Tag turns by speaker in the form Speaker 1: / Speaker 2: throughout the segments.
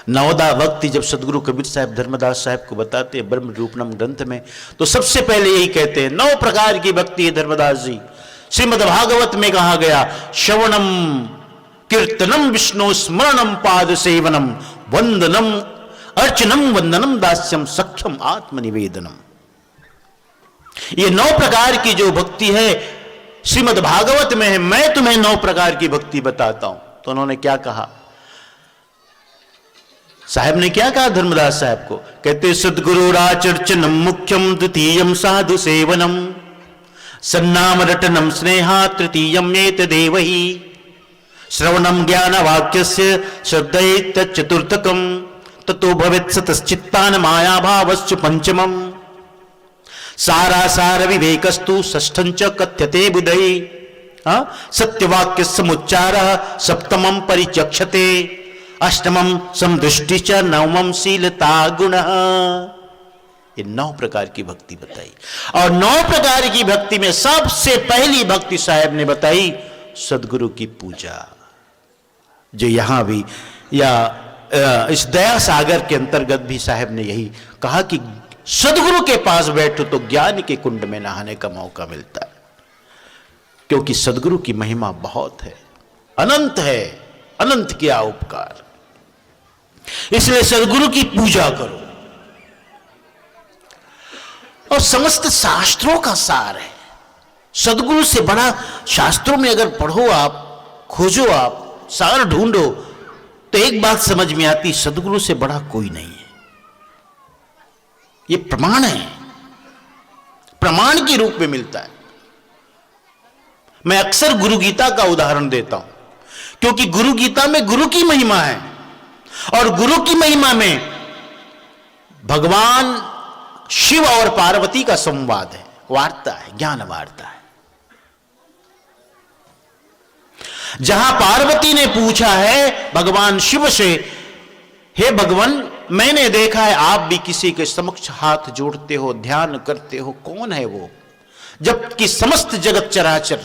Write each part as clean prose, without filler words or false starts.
Speaker 1: नवदा भक्ति जब सदगुरु कबीर साहब धर्मदास साहब को बताते हैं ब्रह्म रूपनम ग्रंथ में, तो सबसे पहले यही कहते हैं 9 प्रकार की भक्ति है धर्मदास जी। श्रीमद् भागवत में कहा गया श्रवणम कीर्तनम विष्णु स्मरणम पाद सेवनम वंदनम अर्चनम वंदनम दास्यम सख्यम आत्मनिवेदनम। ये 9 प्रकार की जो भक्ति है श्रीमद् भागवत में है। मैं तुम्हें 9 प्रकार की भक्ति बताता हूं। तो उन्होंने क्या कहा, साहब ने क्या कहा धर्मदास साहब को, कहते सद्गुरुराचर्चनम मुख्यम द्वितीयम साधु सेवनम सन्नाम रटनम स्नेहा तृतीयम एतदेवहि श्रवणम ज्ञान वाक्यस्य श्रद्धेत चतुर्थकम ततो भवेत् सतश्चित्तान माया भावश्च पंचमम सारा सार विवेकस्तु षष्ठं च कथ्यते बुधै सत्यवाक्य समुच्चार सप्तमं परिचक्षते अष्टमं समदृष्टि च नवमं शीलता गुण। ये 9 प्रकार की भक्ति बताई। और 9 प्रकार की भक्ति में सबसे पहली भक्ति साहब ने बताई सदगुरु की पूजा, जो यहां भी या इस दया सागर के अंतर्गत भी साहब ने यही कहा कि सदगुरु के पास बैठो तो ज्ञान के कुंड में नहाने का मौका मिलता है, क्योंकि सदगुरु की महिमा बहुत है, अनंत है, अनंत किया उपकार। इसलिए सदगुरु की पूजा करो। और समस्त शास्त्रों का सार है, सदगुरु से बड़ा शास्त्रों में अगर पढ़ो आप, खोजो आप, सार ढूंढो, तो एक बात समझ में आती, सदगुरु से बड़ा कोई नहीं है। ये प्रमाण है, प्रमाण के रूप में मिलता है। मैं अक्सर गुरु गीता का उदाहरण देता हूं, क्योंकि गुरु गीता में गुरु की महिमा है, और गुरु की महिमा में भगवान शिव और पार्वती का संवाद है, वार्ता है, ज्ञान वार्ता है। जहां पार्वती ने पूछा है भगवान शिव से, हे भगवान मैंने देखा है आप भी किसी के समक्ष हाथ जोड़ते हो, ध्यान करते हो, कौन है वो, जबकि समस्त जगत चराचर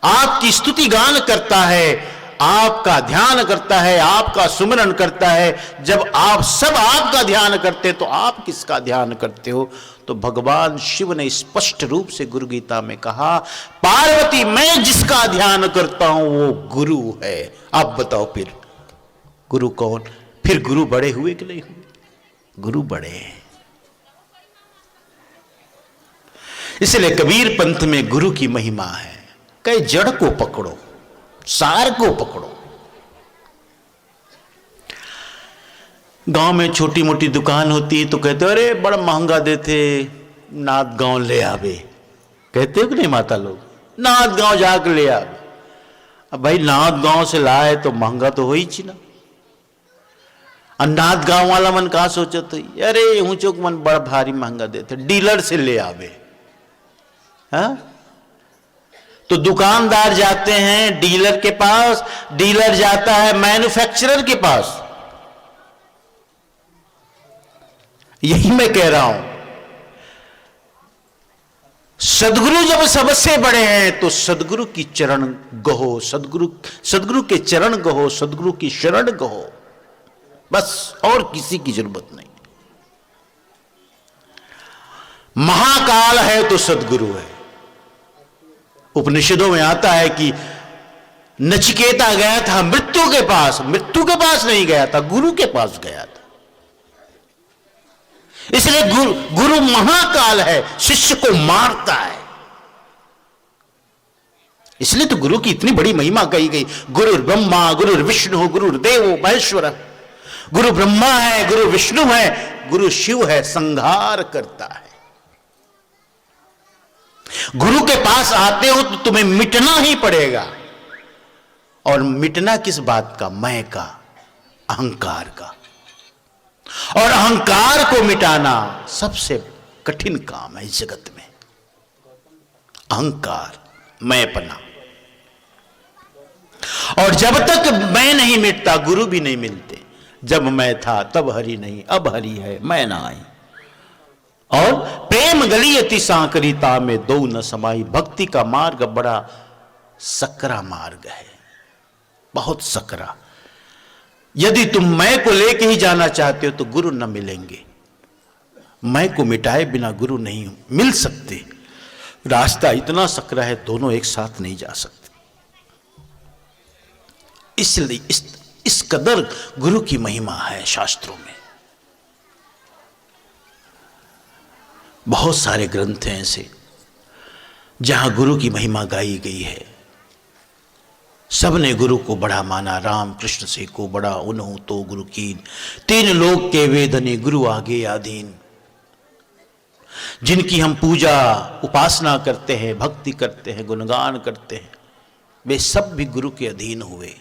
Speaker 1: आपकी स्तुति गान करता है, आपका ध्यान करता है, आपका सुमरन करता है। जब आप सब आपका ध्यान करते तो आप किसका ध्यान करते हो? तो भगवान शिव ने स्पष्ट रूप से गुरु गीता में कहा, पार्वती मैं जिसका ध्यान करता हूं वो गुरु है। आप बताओ फिर गुरु कौन? फिर गुरु बड़े हुए कि नहीं हुए? गुरु बड़े हैं। इसलिए कबीर पंथ में गुरु की महिमा है। कई जड़ को पकड़ो, सार को पकड़ो। गांव में छोटी मोटी दुकान होती तो कहते अरे बड़ा महंगा देते, नाथ गांव ले आवे। कहते हो कि नहीं माता लोग? नाथ गांव जाकर ले आवे। अब भाई नाथ गांव से लाए तो महंगा तो हो ही ची ना। नाथ गांव वाला मन कहा सोचो तो अरे ऊंचो मन बड़ा भारी महंगा देते, डीलर से ले आवे। हाँ, तो दुकानदार जाते हैं डीलर के पास, डीलर जाता है मैन्युफैक्चरर के पास। यही मैं कह रहा हूं, सदगुरु जब सबसे बड़े हैं तो सदगुरु की चरण गहो, सदगुरु के चरण गहो, सदगुरु की शरण गहो, बस और किसी की जरूरत नहीं। महाकाल है तो सदगुरु है। उपनिषदों में आता है कि नचिकेता गया था मृत्यु के पास, मृत्यु के पास नहीं गया था, गुरु के पास गया था। इसलिए गुरु महाकाल है, शिष्य को मारता है। इसलिए तो गुरु की इतनी बड़ी महिमा कही गई। गुरु ब्रह्मा गुरु विष्णु गुरु देवो महेश्वर। गुरु ब्रह्मा है, गुरु विष्णु है, गुरु शिव है, संहार करता है। गुरु के पास आते हो तो तुम्हें मिटना ही पड़ेगा। और मिटना किस बात का? मैं का, अहंकार का। और अहंकार को मिटाना सबसे कठिन काम है इस जगत में। अहंकार, मैंपना। और जब तक मैं नहीं मिटता गुरु भी नहीं मिलते। जब मैं था तब हरि नहीं, अब हरि है मैं ना आई। और प्रेम गली अति सांकरिता में दो न समाई। भक्ति का मार्ग बड़ा सकरा मार्ग है, बहुत सकरा। यदि तुम मैं को लेके ही जाना चाहते हो तो गुरु न मिलेंगे। मैं को मिटाए बिना गुरु नहीं मिल सकते। रास्ता इतना सकरा है, दोनों एक साथ नहीं जा सकते। इसलिए इस कदर गुरु की महिमा है शास्त्रों में। बहुत सारे ग्रंथ हैं ऐसे जहां गुरु की महिमा गाई गई है। सबने गुरु को बड़ा माना, राम कृष्ण से को बड़ा उन्हों तो गुरु कीन, तीन लोक के वेदने गुरु आगे आधीन। जिनकी हम पूजा उपासना करते हैं, भक्ति करते हैं, गुणगान करते हैं, वे सब भी गुरु के अधीन हुए।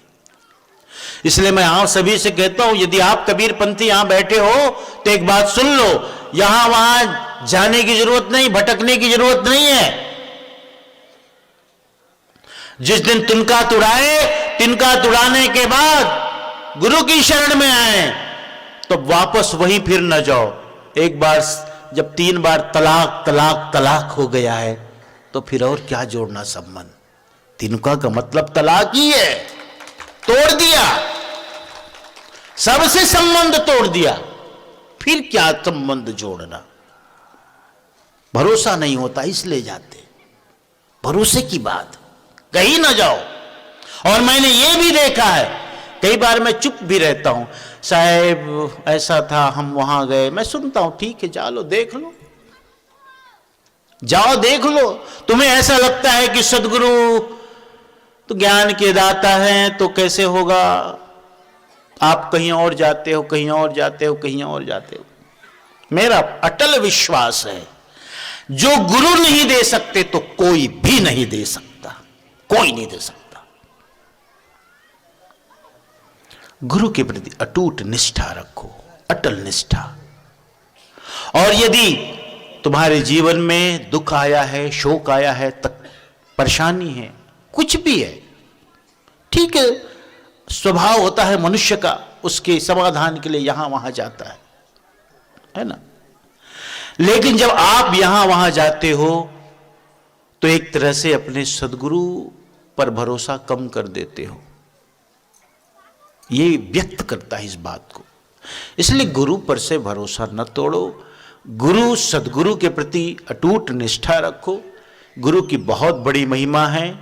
Speaker 1: इसलिए मैं आप सभी से कहता हूं, यदि आप कबीर पंथी यहां बैठे हो तो एक बात सुन लो, यहां वहां जाने की जरूरत नहीं, भटकने की जरूरत नहीं है। जिस दिन तिनका तुड़ाए, तिनका तुड़ाने के बाद गुरु की शरण में आए तो वापस वहीं फिर न जाओ। एक बार जब 3 बार तलाक तलाक तलाक हो गया है तो फिर और क्या जोड़ना संबंध। तिनका का मतलब तलाक ही है, तोड़ दिया, सबसे संबंध तोड़ दिया, फिर क्या संबंध जोड़ना। भरोसा नहीं होता इसलिए जाते। भरोसे की बात, कहीं ना जाओ। और मैंने ये भी देखा है, कई बार मैं चुप भी रहता हूं, साहब ऐसा था, हम वहां गए, मैं सुनता हूं, ठीक है जा लो, देख लो, जाओ देख लो। तुम्हें ऐसा लगता है कि सदगुरु तो ज्ञान के दाता हैं तो कैसे होगा, आप कहीं और जाते हो, कहीं और जाते हो, कहीं और जाते हो। मेरा अटल विश्वास है, जो गुरु नहीं दे सकते तो कोई भी नहीं दे सकता, कोई नहीं दे सकता। गुरु के प्रति अटूट निष्ठा रखो, अटल निष्ठा। और यदि तुम्हारे जीवन में दुख आया है, शोक आया है, परेशानी है, कुछ भी है, ठीक है, स्वभाव होता है मनुष्य का, उसके समाधान के लिए यहां वहां जाता है ना। लेकिन जब आप यहां वहां जाते हो तो एक तरह से अपने सदगुरु पर भरोसा कम कर देते हो। ये व्यक्त करता है इस बात को। इसलिए गुरु पर से भरोसा न तोड़ो, गुरु सदगुरु के प्रति अटूट निष्ठा रखो। गुरु की बहुत बड़ी महिमा है,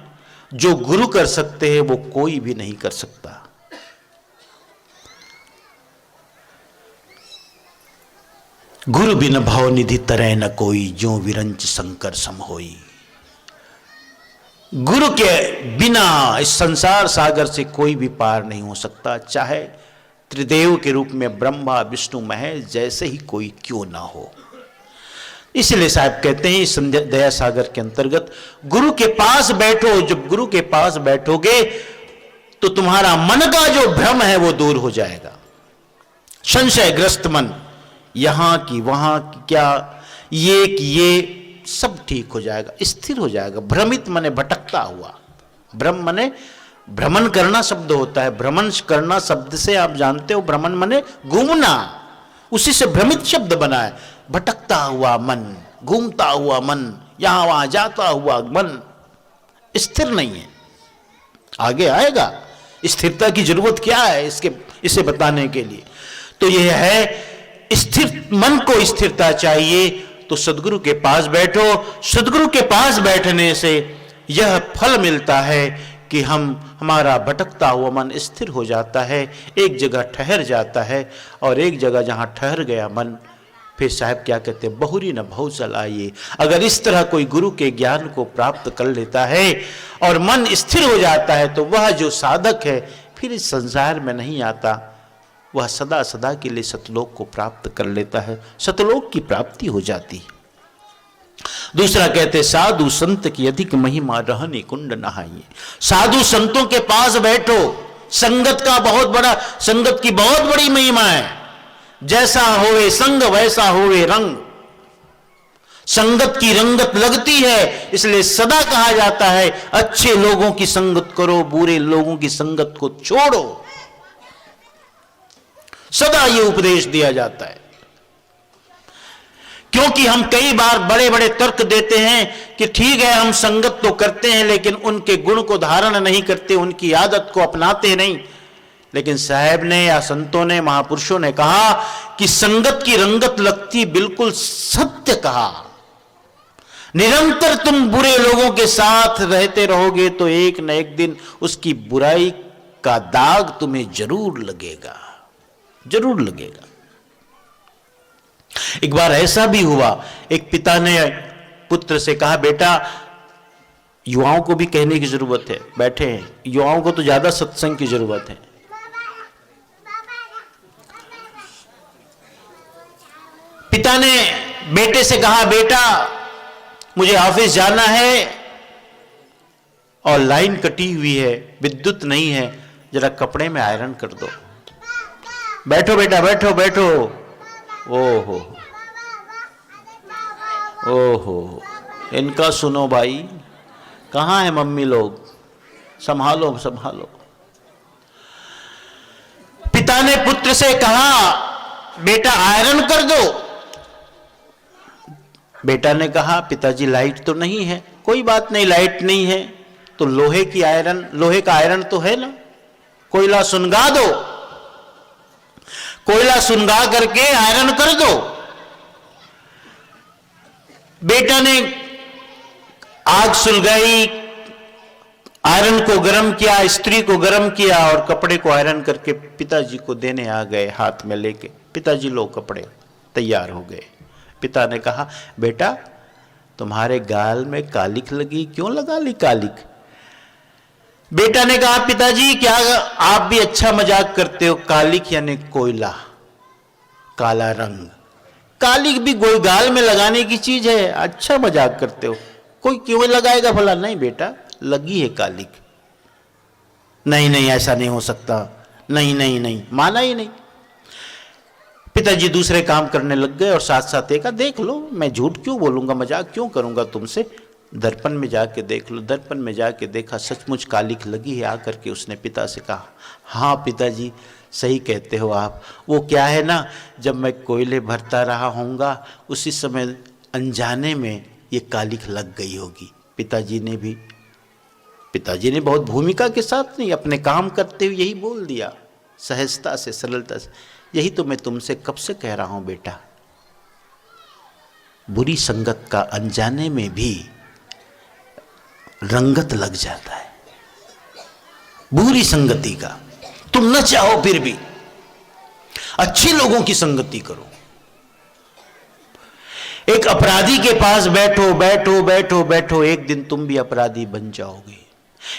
Speaker 1: जो गुरु कर सकते हैं वो कोई भी नहीं कर सकता। गुरु बिन भव निधि तरह न कोई, जो विरंच शंकर सम होई। गुरु के बिना इस संसार सागर से कोई भी पार नहीं हो सकता, चाहे त्रिदेव के रूप में ब्रह्मा विष्णु महेश जैसे ही कोई क्यों ना हो। इसलिए साहब कहते हैं इस दया सागर के अंतर्गत, गुरु के पास बैठो। जब गुरु के पास बैठोगे तो तुम्हारा मन का जो भ्रम है वो दूर हो जाएगा। संशयग्रस्त मन, यहां की वहां की, क्या ये कि ये, सब ठीक हो जाएगा, स्थिर हो जाएगा। भ्रमित माने भटकता हुआ, भ्रम माने भ्रमण करना शब्द होता है। भ्रमण करना शब्द से आप जानते हो, भ्रमण माने घूमना, उसी से भ्रमित शब्द बना है। भटकता हुआ मन, घूमता हुआ मन, यहां वहां जाता हुआ मन स्थिर नहीं है। आगे आएगा स्थिरता की जरूरत क्या है इसे बताने के लिए। तो यह है, स्थिर मन को स्थिरता चाहिए तो सदगुरु के पास बैठो। सदगुरु के पास बैठने से यह फल मिलता है कि हमारा भटकता हुआ मन स्थिर हो जाता है, एक जगह ठहर जाता है। और एक जगह जहां ठहर गया मन, फिर साहब क्या कहते हैं, बहुरी न भव चलाइए। अगर इस तरह कोई गुरु के ज्ञान को प्राप्त कर लेता है और मन स्थिर हो जाता है तो वह जो साधक है फिर इस संसार में नहीं आता, वह सदा सदा के लिए सतलोक को प्राप्त कर लेता है, सतलोक की प्राप्ति हो जाती है। दूसरा कहते, साधु संत की अधिक महिमा रहने कुंड नहाइए। साधु संतों के पास बैठो, संगत की बहुत बड़ी महिमा है। जैसा होवे संग वैसा होवे रंग। संगत की रंगत लगती है, इसलिए सदा कहा जाता है अच्छे लोगों की संगत करो, बुरे लोगों की संगत को छोड़ो। सदा ये उपदेश दिया जाता है। क्योंकि हम कई बार बड़े बड़े तर्क देते हैं कि ठीक है हम संगत तो करते हैं लेकिन उनके गुण को धारण नहीं करते, उनकी आदत को अपनाते नहीं, लेकिन साहब ने या संतों ने, महापुरुषों ने कहा कि संगत की रंगत लगती, बिल्कुल सत्य कहा। निरंतर तुम बुरे लोगों के साथ रहते रहोगे तो एक न एक दिन उसकी बुराई का दाग तुम्हें जरूर लगेगा, जरूर लगेगा। एक बार ऐसा भी हुआ, एक पिता ने पुत्र से कहा, बेटा, युवाओं को भी कहने की जरूरत है, बैठे हैं, युवाओं को तो ज्यादा सत्संग की जरूरत है। पिता ने बेटे से कहा, बेटा, मुझे ऑफिस जाना है और लाइन कटी हुई है, विद्युत नहीं है, जरा कपड़े में आयरन कर दो। बैठो बेटा, बैठो बैठो। ओहो ओहो, इनका सुनो भाई, कहां है मम्मी लोग, संभालो संभालो। पिता ने पुत्र से कहा, बेटा आयरन कर दो। बेटा ने कहा, पिताजी लाइट तो नहीं है। कोई बात नहीं, लाइट नहीं है तो लोहे की आयरन, लोहे का आयरन तो है ना, कोयला सुनगा दो, कोयला सुनगा करके आयरन कर दो। बेटा ने आग सुलगाई, आयरन को गर्म किया, स्त्री को गर्म किया और कपड़े को आयरन करके पिताजी को देने आ गए हाथ में लेके। पिताजी लो कपड़े, तैयार हो गए। पिता ने कहा, बेटा तुम्हारे गाल में कालिक लगी, क्यों लगा ली कालिक? बेटा ने कहा, पिताजी क्या आप भी अच्छा मजाक करते हो, कालिक यानी कोयला, काला रंग, कालिक भी कोई गाल में लगाने की चीज है, अच्छा मजाक करते हो, कोई क्यों लगाएगा भला? नहीं बेटा, लगी है कालिक। नहीं नहीं, ऐसा नहीं हो सकता, नहीं नहीं नहीं, माना ही नहीं। पिताजी दूसरे काम करने लग गए और साथ साथ देखा, देख लो, मैं झूठ क्यों बोलूंगा, मजाक क्यों करूंगा तुमसे, दर्पण में जाके देख लो। दर्पण में जाके देखा, सचमुच कालिक लगी है। आकर के उसने पिता से कहा, हाँ पिताजी सही कहते हो आप, वो क्या है ना, जब मैं कोयले भरता रहा होऊंगा उसी समय अनजाने में ये कालिक लग गई होगी। पिताजी ने बहुत भूमिका के साथ नहीं, अपने काम करते हुए यही बोल दिया, सहजता से, सरलता से। यही तो मैं तुमसे कब से कह रहा हूं बेटा, बुरी संगत का अनजाने में भी रंगत लग जाता है, बुरी संगति का। तुम न चाहो फिर भी अच्छे लोगों की संगति करो। एक अपराधी के पास बैठो बैठो बैठो बैठो, एक दिन तुम भी अपराधी बन जाओगे।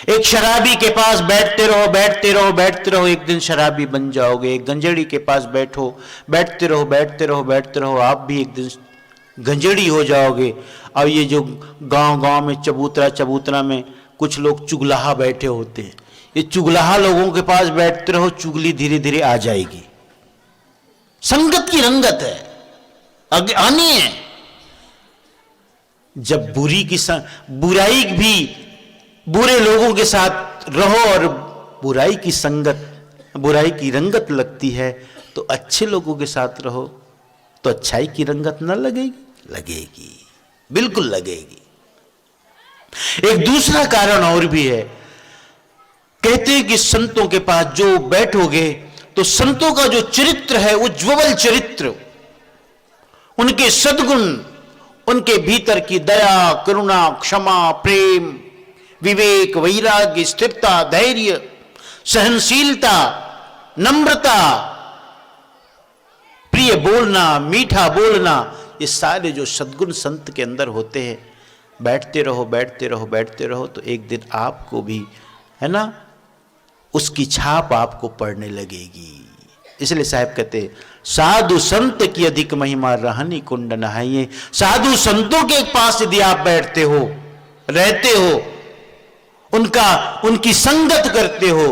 Speaker 1: एक शराबी के पास बैठते रहो बैठते रहो बैठते रहो, एक दिन शराबी बन जाओगे। एक गंजेड़ी के पास बैठो बैठते रहो बैठते रहो बैठते रहो, आप भी एक दिन गंजेड़ी हो जाओगे। और ये जो गांव-गांव में चबूतरा में कुछ लोग चुगलाहा बैठे होते हैं, ये चुगलाहा लोगों के पास बैठते रहो, चुगली धीरे धीरे आ जाएगी। संगत की रंगत है, आनी है। जब बुराई भी, बुरे लोगों के साथ रहो और बुराई की संगत, बुराई की रंगत लगती है, तो अच्छे लोगों के साथ रहो तो अच्छाई की रंगत न लगेगी? लगेगी, बिल्कुल लगेगी। एक दूसरा कारण और भी है, कहते हैं कि संतों के पास जो बैठोगे तो संतों का जो चरित्र है, उज्ज्वल चरित्र, उनके सद्गुण, उनके भीतर की दया, करुणा, क्षमा, प्रेम, विवेक, वैराग्य, स्थिरता, धैर्य, सहनशीलता, नम्रता, प्रिय बोलना, मीठा बोलना, ये सारे जो सद्गुण संत के अंदर होते हैं, बैठते रहो बैठते रहो बैठते रहो तो एक दिन आपको भी, है ना, उसकी छाप आपको पड़ने लगेगी। इसलिए साहब कहते हैं, साधु संत की अधिक महिमा रहनी कुंड नहाइए। साधु संतों के पास यदि आप बैठते हो, रहते हो, उनकी संगत करते हो,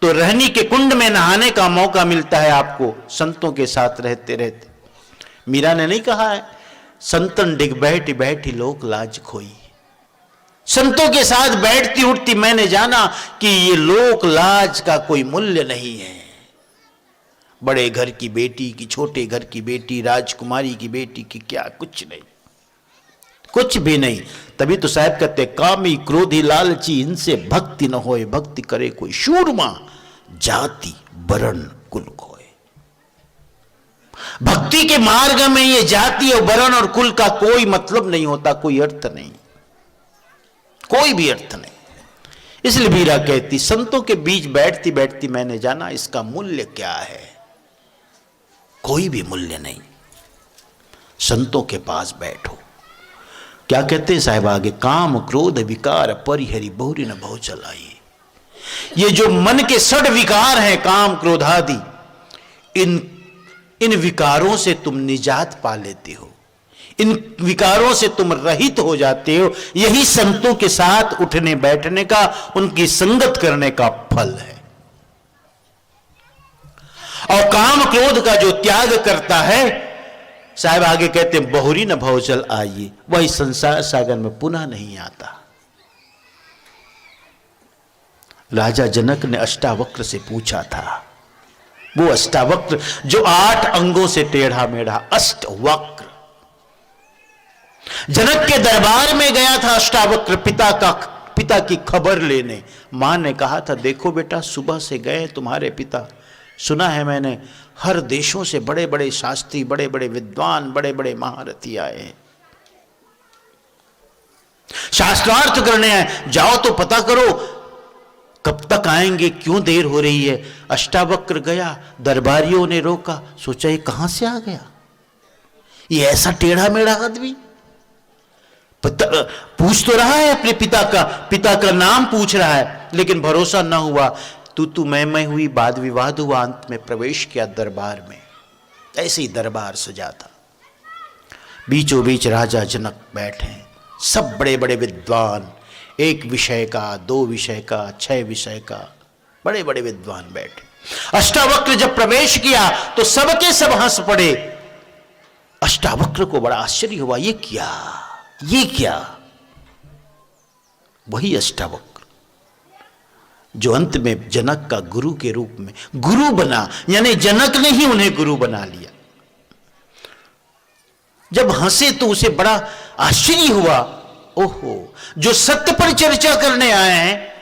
Speaker 1: तो रहनी के कुंड में नहाने का मौका मिलता है आपको, संतों के साथ रहते रहते। मीरा ने नहीं कहा है, संतन डिग बैठी बैठी लोक लाज खोई। संतों के साथ बैठती उठती मैंने जाना कि ये लोक लाज का कोई मूल्य नहीं है। बड़े घर की बेटी की, छोटे घर की बेटी, राजकुमारी की बेटी की क्या, कुछ नहीं, कुछ भी नहीं। तभी तो साहब कहते, कामी क्रोधी लालची इनसे भक्ति न होए, भक्ति करे कोई शूरमा। जाति वर्ण कुल खोए। भक्ति के मार्ग में ये जाति और वर्ण और कुल का कोई मतलब नहीं होता, कोई अर्थ नहीं, कोई भी अर्थ नहीं। इसलिए मीरा कहती, संतों के बीच बैठती बैठती मैंने जाना इसका मूल्य क्या है। कोई भी मूल्य नहीं। संतों के पास बैठो। क्या कहते हैं साहिब आगे, काम क्रोध विकार परिहरि बहुरी न भव चलाई। ये जो मन के षड विकार हैं, काम क्रोध आदि, इन विकारों से तुम निजात पा लेते हो, इन विकारों से तुम रहित हो जाते हो। यही संतों के साथ उठने बैठने का, उनकी संगत करने का फल है। और काम क्रोध का जो त्याग करता है, साहब आगे कहते हैं बहुरी न भवचल आइए, वही संसार सागर में पुनः नहीं आता। राजा जनक ने अष्टावक्र से पूछा था, वो अष्टावक्र जो 8 अंगों से टेढ़ा मेढ़ा, अष्टवक्र। जनक के दरबार में गया था अष्टावक्र पिता की खबर लेने। मां ने कहा था, देखो बेटा, सुबह से गए तुम्हारे पिता, सुना है मैंने हर देशों से बड़े बड़े शास्त्री, बड़े बड़े विद्वान, बड़े बड़े महारथी आए हैं, शास्त्रार्थ करने आए, जाओ तो पता करो कब तक आएंगे, क्यों देर हो रही है। अष्टावक्र गया, दरबारियों ने रोका, सोचा ये कहां से आ गया, ये ऐसा टेढ़ा मेढ़ा आदमी। पूछ तो रहा है अपने पिता का नाम पूछ रहा है, लेकिन भरोसा न हुआ। तू मैं हुई, वाद विवाद हुआ, अंत में प्रवेश किया दरबार में। ऐसे ही दरबार सजा था। बीचों बीच राजा जनक बैठे, सब बड़े बड़े विद्वान, 1 विषय का, 2 विषय का, 6 विषय का, बड़े बड़े विद्वान बैठे। अष्टावक्र जब प्रवेश किया तो सबके सब हंस पड़े। अष्टावक्र को बड़ा आश्चर्य हुआ, ये क्या। वही अष्टावक्र जो अंत में जनक का गुरु के रूप में गुरु बना, यानी जनक ने ही उन्हें गुरु बना लिया। जब हंसे तो उसे बड़ा आश्चर्य हुआ, ओहो, जो सत्य पर चर्चा करने आए हैं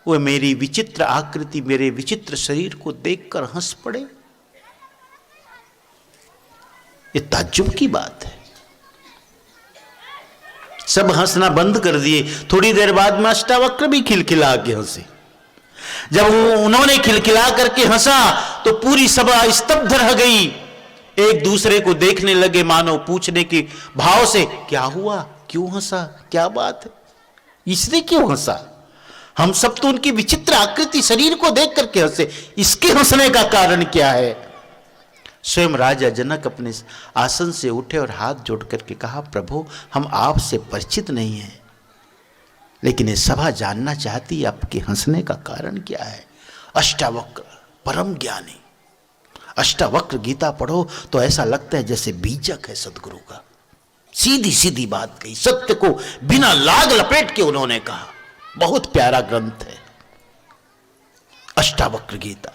Speaker 1: वो मेरी विचित्र आकृति, मेरे विचित्र शरीर को देखकर हंस पड़े। ये ताज्जुब की बात है। सब हंसना बंद कर दिए। थोड़ी देर बाद में अष्टावक्र भी खिलखिला के हंसे। जब उन्होंने खिलखिला करके हंसा तो पूरी सभा स्तब्ध रह गई। एक दूसरे को देखने लगे, मानो पूछने के भाव से, क्या हुआ, क्यों हंसा, क्या बात है, इसने क्यों हंसा। हम सब तो उनकी विचित्र आकृति, शरीर को देख करके हंसे, इसके हंसने का कारण क्या है। स्वयं राजा जनक अपने आसन से उठे और हाथ जोड़ करके कहा, प्रभु, हम आपसे परिचित नहीं हैं, लेकिन ये सभा जानना चाहती है आपके हंसने का कारण क्या है। अष्टावक्र परम ज्ञानी, अष्टावक्र गीता पढ़ो तो ऐसा लगता है जैसे बीजक है सदगुरु का। सीधी सीधी बात कही, सत्य को बिना लाग लपेट के उन्होंने कहा। बहुत प्यारा ग्रंथ है अष्टावक्र गीता।